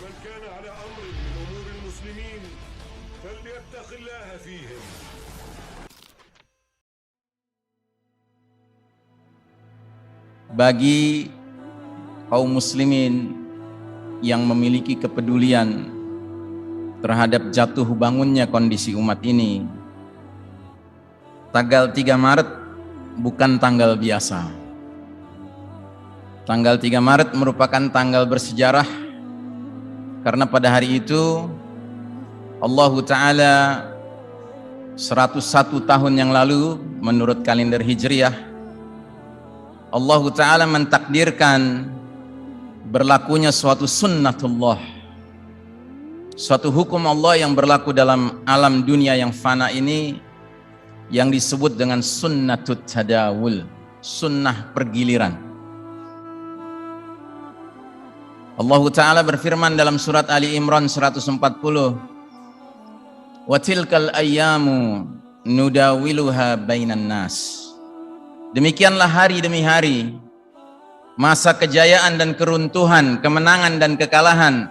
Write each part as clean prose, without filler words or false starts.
فمن كان على أمر من أمور المسلمين فليتق الله فيهم. Bagi kaum muslimin yang memiliki kepedulian terhadap jatuh bangunnya kondisi umat ini, tanggal 3 Maret bukan tanggal biasa. Tanggal 3 Maret merupakan tanggal bersejarah karena pada hari itu Allah Ta'ala 101 tahun yang lalu menurut kalender Hijriah, Allah Ta'ala mentakdirkan berlakunya suatu sunnatullah, suatu hukum Allah yang berlaku dalam alam dunia yang fana ini, yang disebut dengan sunnatut tadawul, sunnah pergiliran. Allah Ta'ala berfirman dalam surat Ali Imran 140, wa tilkal ayyamu nudawiluha bainan nas. Demikianlah hari demi hari, masa kejayaan dan keruntuhan, kemenangan dan kekalahan,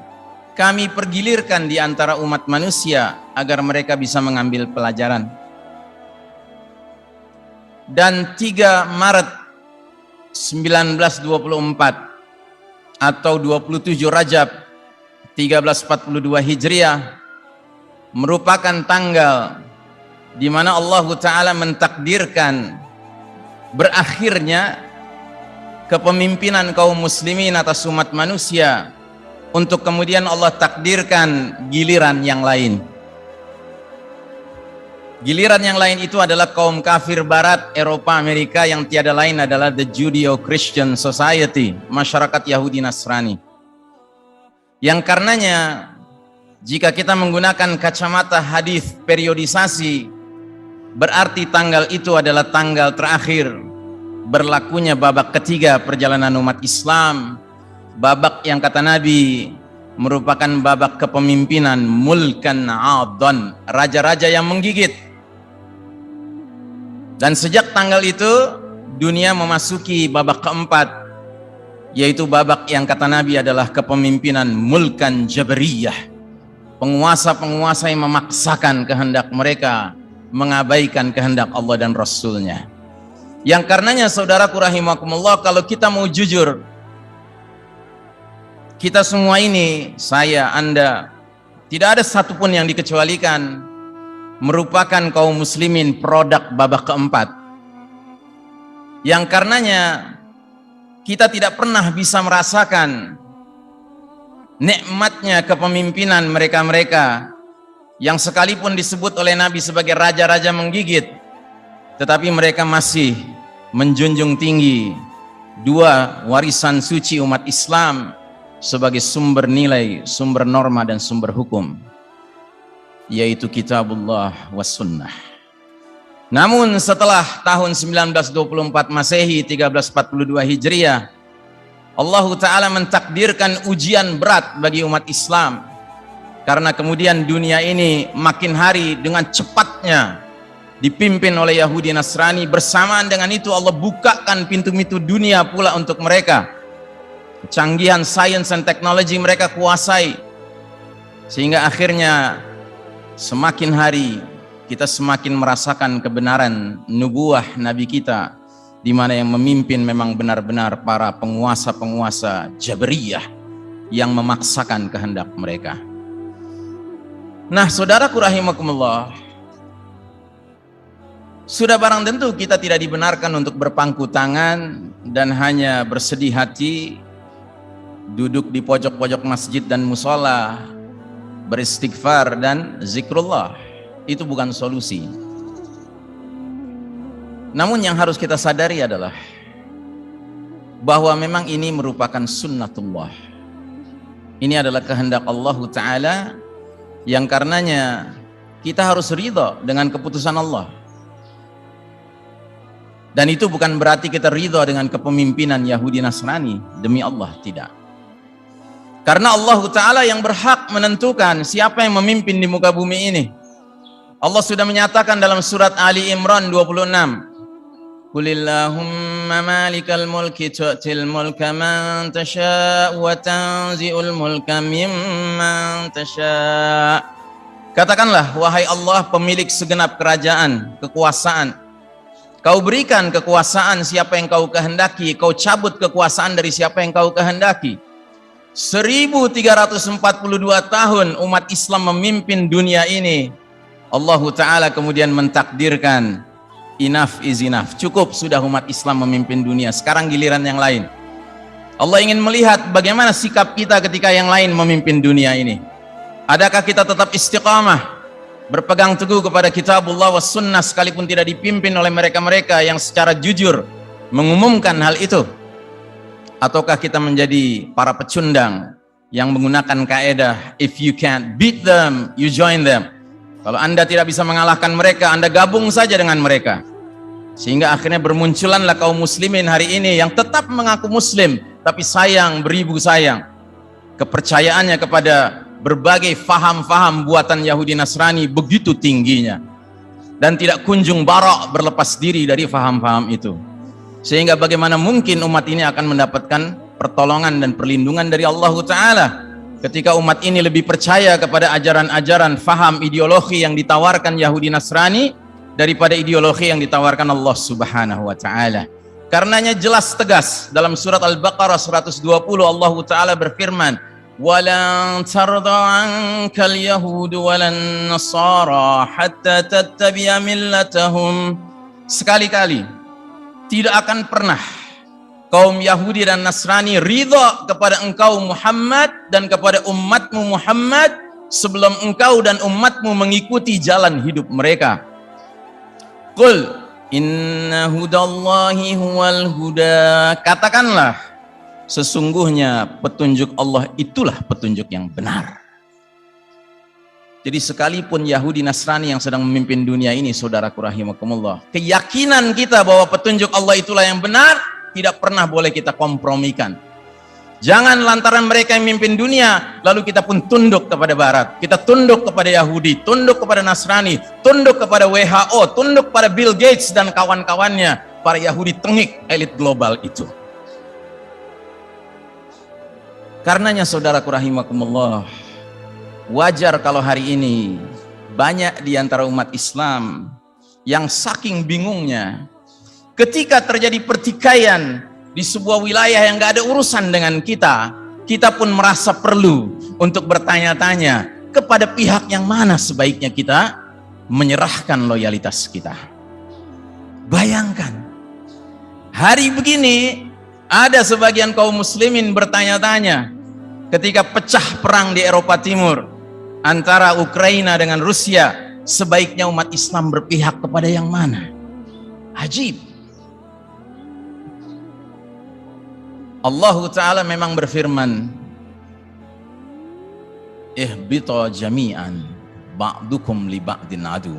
kami pergilirkan di antara umat manusia agar mereka bisa mengambil pelajaran. Dan 3 Maret 1924 atau 27 Rajab 1342 Hijriah merupakan tanggal di mana Allah Ta'ala mentakdirkan berakhirnya kepemimpinan kaum muslimin atas umat manusia, untuk kemudian Allah takdirkan giliran yang lain. Giliran yang lain itu adalah kaum kafir barat, Eropa, Amerika, yang tiada lain adalah the Judeo-Christian Society, masyarakat Yahudi Nasrani. Yang karenanya jika kita menggunakan kacamata hadis periodisasi, berarti tanggal itu adalah tanggal terakhir berlakunya babak ketiga perjalanan umat Islam, babak yang kata Nabi merupakan babak kepemimpinan mulkan adhan, raja-raja yang menggigit. Dan sejak tanggal itu dunia memasuki babak keempat, yaitu babak yang kata Nabi adalah kepemimpinan mulkan jabariyah, penguasa-penguasa yang memaksakan kehendak mereka, mengabaikan kehendak Allah dan Rasulnya. Yang karenanya saudaraku rahimakumullah, kalau kita mau jujur, kita semua ini, saya, Anda, tidak ada satupun yang dikecualikan, merupakan kaum muslimin produk babak keempat. Yang karenanya kita tidak pernah bisa merasakan nikmatnya kepemimpinan mereka-mereka yang sekalipun disebut oleh Nabi sebagai raja-raja menggigit, tetapi mereka masih menjunjung tinggi dua warisan suci umat Islam sebagai sumber nilai, sumber norma dan sumber hukum, yaitu kitabullah was sunnah. Namun setelah tahun 1924 Masehi 1342 Hijriah, Allah Ta'ala mentakdirkan ujian berat bagi umat Islam, karena kemudian dunia ini makin hari dengan cepatnya dipimpin oleh Yahudi Nasrani. Bersamaan dengan itu Allah bukakan pintu-pintu dunia pula untuk mereka. Kecanggihan sains dan teknologi mereka kuasai, sehingga akhirnya semakin hari kita semakin merasakan kebenaran nubuah Nabi kita, di mana yang memimpin memang benar-benar para penguasa-penguasa Jabariyah yang memaksakan kehendak mereka. Nah, saudaraku rahimakumullah, sudah barang tentu kita tidak dibenarkan untuk berpangku tangan dan hanya bersedih hati, duduk di pojok-pojok masjid dan musola, beristighfar dan zikrullah. Itu bukan solusi. Namun yang harus kita sadari adalah bahwa memang ini merupakan sunnatullah. Ini adalah kehendak Allah Ta'ala, yang karenanya kita harus ridha dengan keputusan Allah. Dan itu bukan berarti kita ridha dengan kepemimpinan Yahudi Nasrani, demi Allah, tidak. Karena Allah Ta'ala yang berhak menentukan siapa yang memimpin di muka bumi ini. Allah sudah menyatakan dalam surat Ali Imran 26, Qulillahumma malikal mulki tu'til mulka man tasha' wa tanzi'ul mulka mimman tasha'. Katakanlah, wahai Allah, pemilik segenap kerajaan, kekuasaan, kau berikan kekuasaan siapa yang kau kehendaki, kau cabut kekuasaan dari siapa yang kau kehendaki. 1342 tahun umat Islam memimpin dunia ini. Allah Ta'ala kemudian mentakdirkan, enough is enough, cukup sudah umat Islam memimpin dunia, sekarang giliran yang lain. Allah ingin melihat bagaimana sikap kita ketika yang lain memimpin dunia ini. Adakah kita tetap istiqamah, berpegang teguh kepada kitabullah was sunnah sekalipun tidak dipimpin oleh mereka-mereka yang secara jujur mengumumkan hal itu? Ataukah kita menjadi para pecundang yang menggunakan kaedah if you can't beat them, you join them. Kalau Anda tidak bisa mengalahkan mereka, Anda gabung saja dengan mereka. Sehingga akhirnya bermunculanlah kaum muslimin hari ini yang tetap mengaku muslim, tapi sayang, beribu sayang, kepercayaannya kepada berbagai faham-faham buatan Yahudi Nasrani begitu tingginya, dan tidak kunjung barok berlepas diri dari faham-faham itu. Sehingga bagaimana mungkin umat ini akan mendapatkan pertolongan dan perlindungan dari Allah Ta'ala ketika umat ini lebih percaya kepada ajaran-ajaran faham ideologi yang ditawarkan Yahudi Nasrani daripada ideologi yang ditawarkan Allah Subhanahu wa Ta'ala. Karenanya jelas tegas dalam surat Al-Baqarah 120 Allah Ta'ala berfirman, "Walan tarda 'ankal yahudu walan nasara hatta tattabi'a millatahum." Sekali-kali tidak akan pernah kaum Yahudi dan Nasrani ridha kepada engkau Muhammad dan kepada umatmu Muhammad sebelum engkau dan umatmu mengikuti jalan hidup mereka. Qul inna hudallahi huwal huda. Katakanlah, sesungguhnya petunjuk Allah itulah petunjuk yang benar. Jadi sekalipun Yahudi Nasrani yang sedang memimpin dunia ini, saudaraku rahimakumullah, keyakinan kita bahwa petunjuk Allah itulah yang benar tidak pernah boleh kita kompromikan. Jangan lantaran mereka yang memimpin dunia lalu kita pun tunduk kepada Barat, kita tunduk kepada Yahudi, tunduk kepada Nasrani, tunduk kepada WHO, tunduk pada Bill Gates dan kawan-kawannya, para Yahudi tengik elit global itu. Karenanya saudaraku rahimakumullah, wajar kalau hari ini banyak di antara umat Islam yang saking bingungnya ketika terjadi pertikaian di sebuah wilayah yang gak ada urusan dengan kita, kita pun merasa perlu untuk bertanya-tanya kepada pihak yang mana sebaiknya kita menyerahkan loyalitas kita. Bayangkan, hari begini ada sebagian kaum muslimin bertanya-tanya ketika pecah perang di Eropa Timur antara Ukraina dengan Rusia, sebaiknya umat Islam berpihak kepada yang mana? Ajib. Allah Ta'ala memang berfirman, ihbita jami'an ba'dukum li ba'din adu.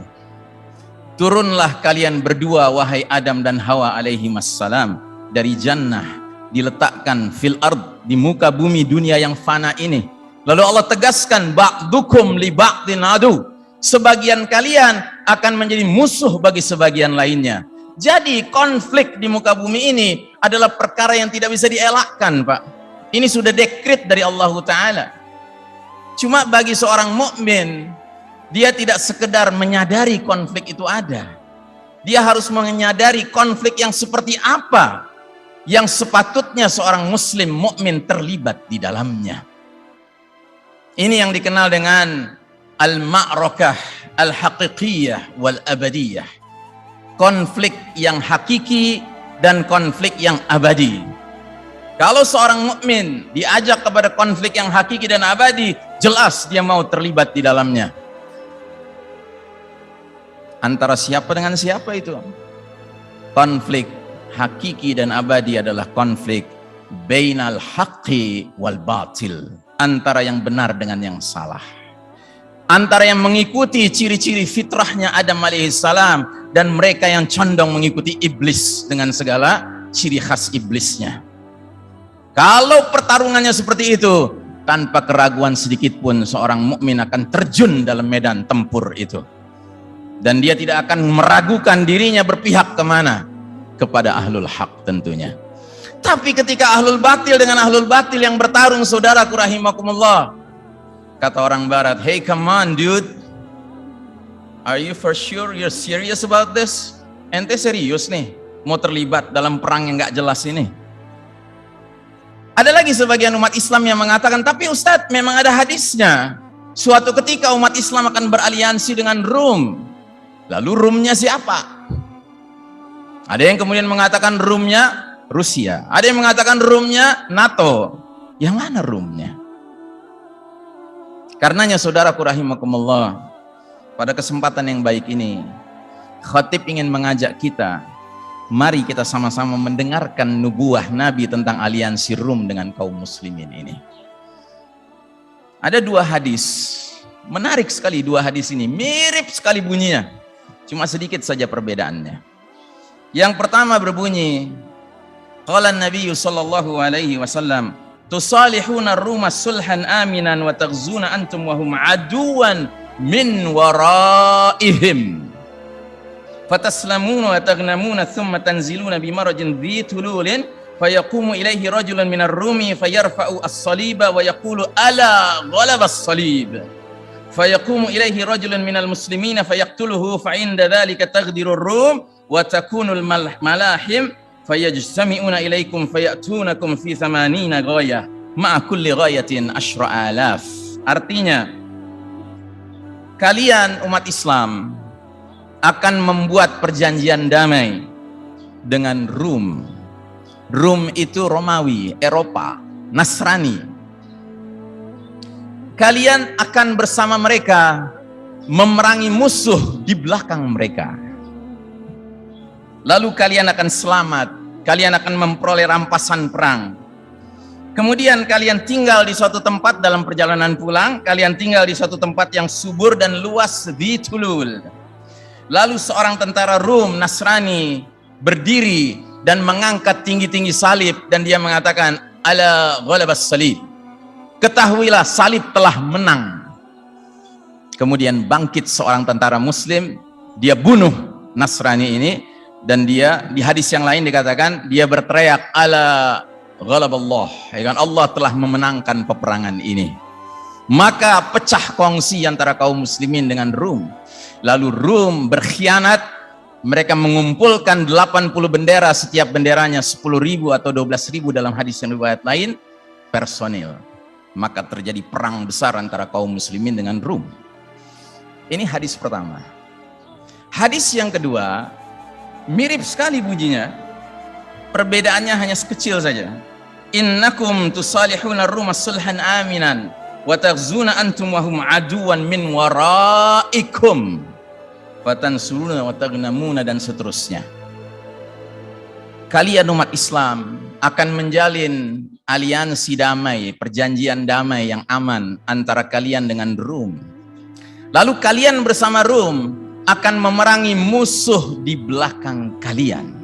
Turunlah kalian berdua wahai Adam dan Hawa alaihi wassalam dari jannah, diletakkan fil ard, di muka bumi dunia yang fana ini. Lalu Allah tegaskan, ba'dukum li ba'din adu, sebagian kalian akan menjadi musuh bagi sebagian lainnya. Jadi konflik di muka bumi ini adalah perkara yang tidak bisa dielakkan, Pak. Ini sudah dekret dari Allah Ta'ala. Cuma bagi seorang mukmin, dia tidak sekedar menyadari konflik itu ada. Dia harus menyadari konflik yang seperti apa yang sepatutnya seorang muslim mukmin terlibat di dalamnya. Ini yang dikenal dengan al-ma'rakah al-haqiqiyah wal-abadiyah. Konflik yang hakiki dan konflik yang abadi. Kalau seorang mukmin diajak kepada konflik yang hakiki dan abadi, jelas dia mau terlibat di dalamnya. Antara siapa dengan siapa itu? Konflik hakiki dan abadi adalah konflik bainal haqqi wal batil, antara yang benar dengan yang salah, antara yang mengikuti ciri-ciri fitrahnya Adam alaihissalam dan mereka yang condong mengikuti iblis dengan segala ciri khas iblisnya. Kalau pertarungannya seperti itu, tanpa keraguan sedikit pun seorang mukmin akan terjun dalam medan tempur itu, dan dia tidak akan meragukan dirinya berpihak kemana. kepada ahlul haq tentunya. Tapi ketika ahlul batil dengan ahlul batil yang bertarung, saudaraku rahimakumullah, kata orang barat, hey come on dude, are you for sure you're serious about this? Ente serius nih mau terlibat dalam perang yang gak jelas ini? Ada lagi sebagian umat Islam yang mengatakan, tapi Ustadz memang ada hadisnya, suatu ketika umat Islam akan beraliansi dengan Rum. Lalu Rumnya siapa? Ada yang kemudian mengatakan Rumnya Rusia, ada yang mengatakan Rumnya NATO. Yang mana Rumnya? Karenanya saudaraku rahimakumullah, pada kesempatan yang baik ini khatib ingin mengajak kita, mari kita sama-sama mendengarkan nubuah Nabi tentang aliansi Rum dengan kaum muslimin ini. Ada dua hadis, menarik sekali dua hadis ini, mirip sekali bunyinya, cuma sedikit saja perbedaannya. Yang pertama berbunyi, qala Nabi sallallahu alaihi wasallam, tusalihuna Ruma sulhan aminan wa taghzuna antum wa hum aduwan min waraihim fataslamuna wa taghnamuna thumma tanziluna bimarajin dhi tululin fayaqumu ilaihi rajulun minar rumi fayarfa'u as-saliba wa yaqulu ala ghalaba as-salib fayaqumu ilaihi rajulun minal muslimina fayaqtuluhu fa inda dhalika taghdiru ar-rum wa takunul malahim fayajtami'una ilaikum fayatunakum fi 80 ghayah ma'a kulli ghayatin 10,000. Artinya, kalian umat Islam akan membuat perjanjian damai dengan Rum. Rum itu Romawi, Eropa, Nasrani. Kalian akan bersama mereka memerangi musuh di belakang mereka. Lalu kalian akan selamat, kalian akan memperoleh rampasan perang. Kemudian kalian tinggal di suatu tempat dalam perjalanan pulang, kalian tinggal di suatu tempat yang subur dan luas di Tulul. Lalu seorang tentara Rum Nasrani berdiri dan mengangkat tinggi-tinggi salib dan dia mengatakan, ala ghalabas salib, ketahuilah salib telah menang. Kemudian bangkit seorang tentara muslim, dia bunuh Nasrani ini, dan dia di hadis yang lain dikatakan dia berteriak ala ghalaballah, ya kan, Allah telah memenangkan peperangan ini. Maka pecah kongsi antara kaum muslimin dengan Rum. Lalu Rum berkhianat, mereka mengumpulkan 80 bendera, setiap benderanya 10.000 atau 12.000 dalam hadis yang riwayat lain personil. Maka terjadi perang besar antara kaum muslimin dengan Rum. Ini hadis pertama. Hadis yang kedua mirip sekali bunyinya, perbedaannya hanya sekecil saja. Innakum tusalihuna Ruma sulhan aminan wa taghzuna antum wa hum aduwan min waraikum fatansuruna wa taghnamuna, dan seterusnya. Kalian umat Islam akan menjalin aliansi damai, perjanjian damai yang aman antara kalian dengan Rum. Lalu kalian bersama Rum akan memerangi musuh di belakang kalian.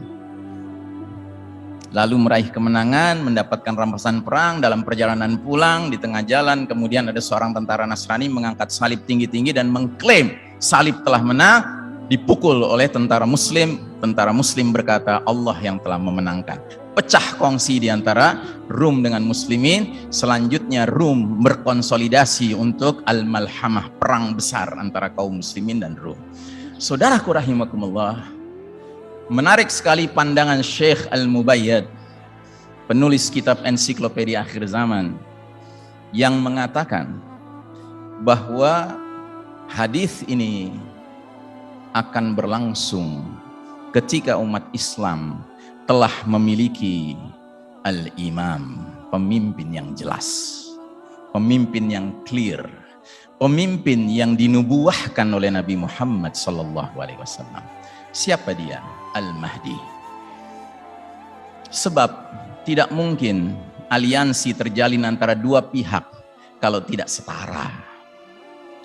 Lalu meraih kemenangan, mendapatkan rampasan perang. Dalam perjalanan pulang, di tengah jalan kemudian ada seorang tentara Nasrani mengangkat salib tinggi-tinggi dan mengklaim salib telah menang, dipukul oleh tentara muslim. Tentara muslim berkata, Allah yang telah memenangkan. Pecah kongsi di antara Rum dengan muslimin. Selanjutnya Rum berkonsolidasi untuk al-malhamah, perang besar antara kaum muslimin dan Rum. Saudaraku rahimakumullah, menarik sekali pandangan Syekh Al-Mubayyad, penulis kitab ensiklopedia akhir zaman, yang mengatakan bahwa hadis ini akan berlangsung ketika umat Islam telah memiliki al-imam, pemimpin yang jelas, pemimpin yang clear, pemimpin yang dinubuahkan oleh Nabi Muhammad SAW. Siapa dia? Al-Mahdi. Sebab tidak mungkin aliansi terjalin antara dua pihak kalau tidak setara.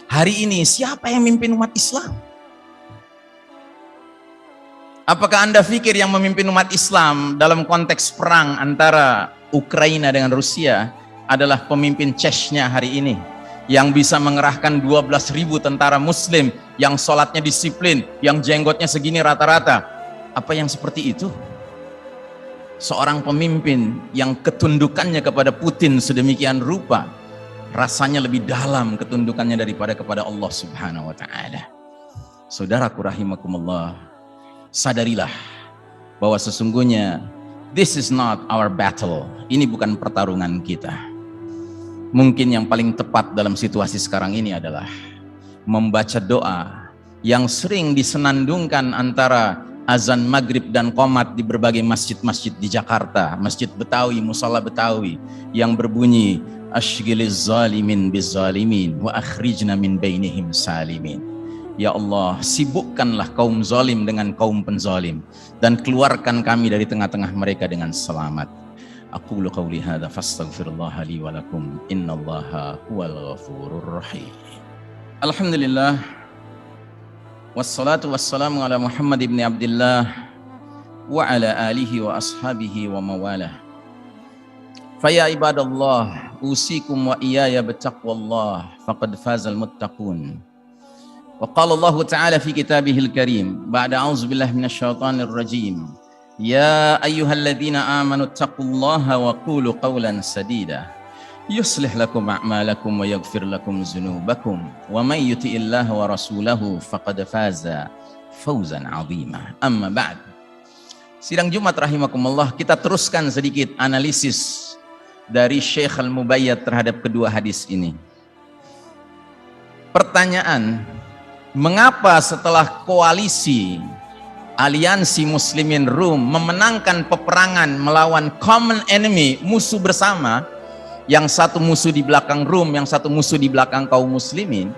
Hari ini siapa yang memimpin umat Islam? Apakah Anda pikir yang memimpin umat Islam dalam konteks perang antara Ukraina dengan Rusia adalah pemimpin Chechnya hari ini, yang bisa mengerahkan 12.000 tentara muslim, yang sholatnya disiplin, yang jenggotnya segini rata-rata? Apa yang seperti itu? seorang pemimpin yang ketundukannya kepada Putin sedemikian rupa, rasanya lebih dalam ketundukannya daripada kepada Allah Subhanahu wa taala. Saudaraku rahimakumullah, sadarilah bahwa sesungguhnya this is not our battle. Ini bukan pertarungan kita. Mungkin yang paling tepat dalam situasi sekarang ini adalah membaca doa yang sering disenandungkan antara azan maghrib dan qomat di berbagai masjid-masjid di Jakarta, masjid Betawi, musala Betawi, yang berbunyi asyghiliz zalimin bizzalimin wa akhrijna min bainihim salimin. Ya Allah, sibukkanlah kaum zalim dengan kaum penzalim dan keluarkan kami dari tengah-tengah mereka dengan selamat. Aqulu qawli hadza fastaghfirullah li wa lakum innallaha huwal ghafurur rahim. Alhamdulillah wassalatu wassalamu ala Muhammad ibn Abdullah wa ala alihi wa ashabihi wa mawalah. Faya ibadallah, usikum wa iyaya bittaqwallah faqad fazal muttaqun. Wa qala Allah Ta'ala fi kitabihil karim ba'da a'udzu billahi minasyaitonir rajim. Ya ayyuhalladzina amanu taqullaha wa qulu qawlan sadida yuslih lakum a'malakum wa yaghfir lakum dzunubakum wa may yuti'illaha wa rasulahu faqad faza fawzan 'azima. Amma ba'd. Sidang Jumat rahimakumullah, kita teruskan sedikit analisis dari Syekh Al-Mubayyad terhadap kedua hadis ini. Pertanyaan, mengapa setelah koalisi aliansi muslimin Rum memenangkan peperangan melawan common enemy, musuh bersama, yang satu musuh di belakang Rum, yang satu musuh di belakang kaum muslimin,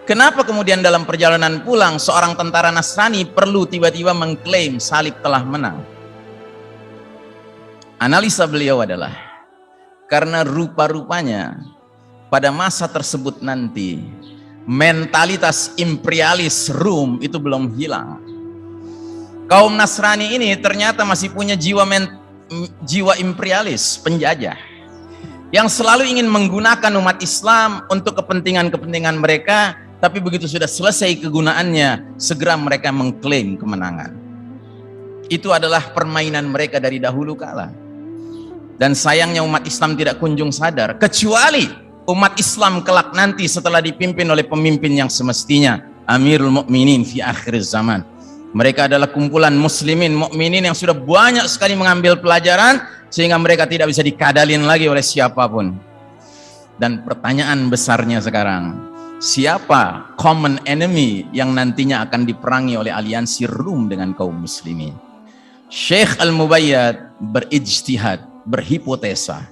kenapa kemudian dalam perjalanan pulang seorang tentara Nasrani perlu tiba-tiba mengklaim salib telah menang? Analisa beliau adalah karena rupa-rupanya pada masa tersebut nanti mentalitas imperialis Rum itu belum hilang. Kaum Nasrani ini ternyata masih punya jiwa imperialis, penjajah, yang selalu ingin menggunakan umat Islam untuk kepentingan-kepentingan mereka, tapi begitu sudah selesai kegunaannya, segera mereka mengklaim kemenangan. Itu adalah permainan mereka dari dahulu kala. Dan sayangnya umat Islam tidak kunjung sadar, kecuali umat Islam kelak nanti setelah dipimpin oleh pemimpin yang semestinya, Amirul Mukminin fi akhir zaman. Mereka adalah kumpulan muslimin, mukminin yang sudah banyak sekali mengambil pelajaran sehingga mereka tidak bisa dikadalin lagi oleh siapapun. Dan pertanyaan besarnya sekarang, siapa common enemy yang nantinya akan diperangi oleh aliansi Rum dengan kaum muslimin? Syekh Al-Mubayyad berijtihad, berhipotesa,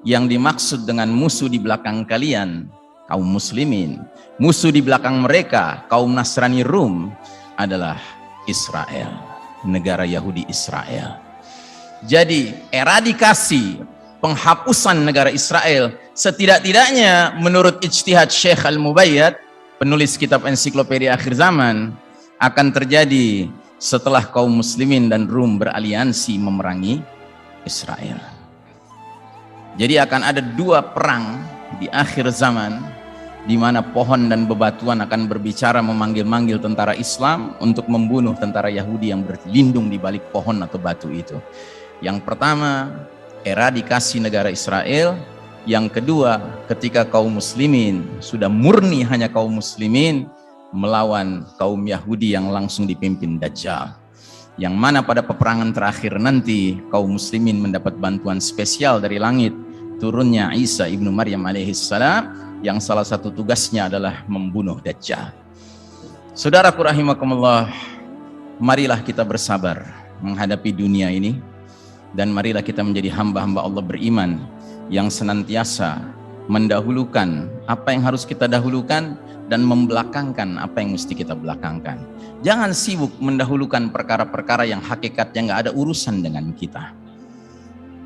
yang dimaksud dengan musuh di belakang kalian kaum muslimin, musuh di belakang mereka kaum Nasrani Rum adalah Israel, negara Yahudi Israel. Jadi eradikasi, penghapusan negara Israel setidak-tidaknya menurut ijtihad Syekh Al-Mubayyad, penulis kitab ensiklopedia akhir zaman, akan terjadi setelah kaum muslimin dan Rum beraliansi memerangi Israel. Jadi akan ada dua perang di akhir zaman, di mana pohon dan bebatuan akan berbicara memanggil-manggil tentara Islam untuk membunuh tentara Yahudi yang berlindung di balik pohon atau batu itu. Yang pertama, eradikasi negara Israel. Yang kedua, ketika kaum muslimin sudah murni hanya kaum muslimin melawan kaum Yahudi yang langsung dipimpin Dajjal. Yang mana pada peperangan terakhir nanti kaum muslimin mendapat bantuan spesial dari langit, turunnya Isa ibnu Maryam alaihissalam, yang salah satu tugasnya adalah membunuh Dajjal. Saudaraku rahimakumullah, marilah kita bersabar menghadapi dunia ini, dan marilah kita menjadi hamba-hamba Allah beriman yang senantiasa mendahulukan apa yang harus kita dahulukan dan membelakangkan apa yang mesti kita belakangkan. Jangan sibuk mendahulukan perkara-perkara yang hakikatnya nggak ada urusan dengan kita.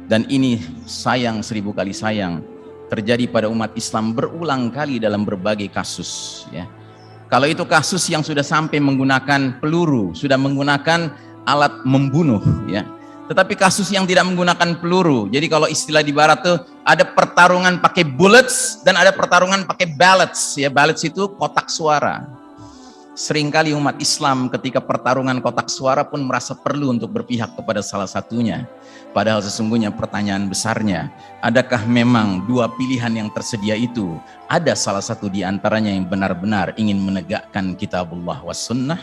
Dan ini sayang, seribu kali sayang, terjadi pada umat Islam berulang kali dalam berbagai kasus, ya. Kalau itu kasus yang sudah sampai menggunakan peluru, sudah menggunakan alat membunuh, ya. Tetapi kasus yang tidak menggunakan peluru, jadi kalau istilah di barat tuh ada pertarungan pakai bullets dan ada pertarungan pakai ballots, ya. Ballots itu kotak suara. Seringkali umat Islam ketika pertarungan kotak suara pun merasa perlu untuk berpihak kepada salah satunya. Padahal sesungguhnya pertanyaan besarnya, adakah memang dua pilihan yang tersedia itu, ada salah satu di antaranya yang benar-benar ingin menegakkan kitabullah was sunnah?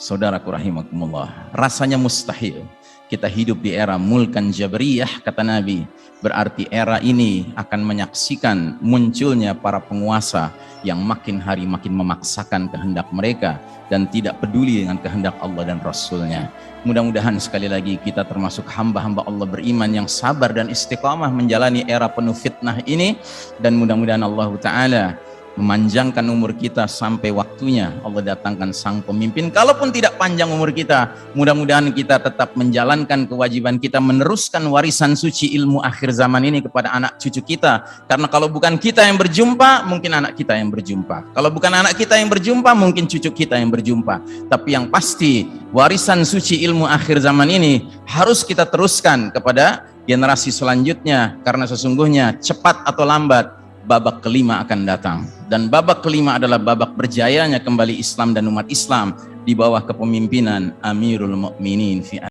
Saudaraku rahimakumullah, rasanya mustahil. Kita hidup di era mulkan jabriyah, kata Nabi. Berarti era ini akan menyaksikan munculnya para penguasa yang makin hari makin memaksakan kehendak mereka dan tidak peduli dengan kehendak Allah dan Rasulnya. Mudah-mudahan sekali lagi kita termasuk hamba-hamba Allah beriman yang sabar dan istiqamah menjalani era penuh fitnah ini, dan mudah-mudahan Allah Ta'ala memanjangkan umur kita sampai waktunya Allah datangkan sang pemimpin. Kalaupun tidak panjang umur kita, mudah-mudahan kita tetap menjalankan kewajiban kita meneruskan warisan suci ilmu akhir zaman ini kepada anak cucu kita. Karena kalau bukan kita yang berjumpa, mungkin anak kita yang berjumpa. Kalau bukan anak kita yang berjumpa, mungkin cucu kita yang berjumpa. Tapi yang pasti, warisan suci ilmu akhir zaman ini harus kita teruskan kepada generasi selanjutnya, karena sesungguhnya cepat atau lambat babak kelima akan datang, dan babak kelima adalah babak berjayanya kembali Islam dan umat Islam di bawah kepemimpinan Amirul Mukminin fi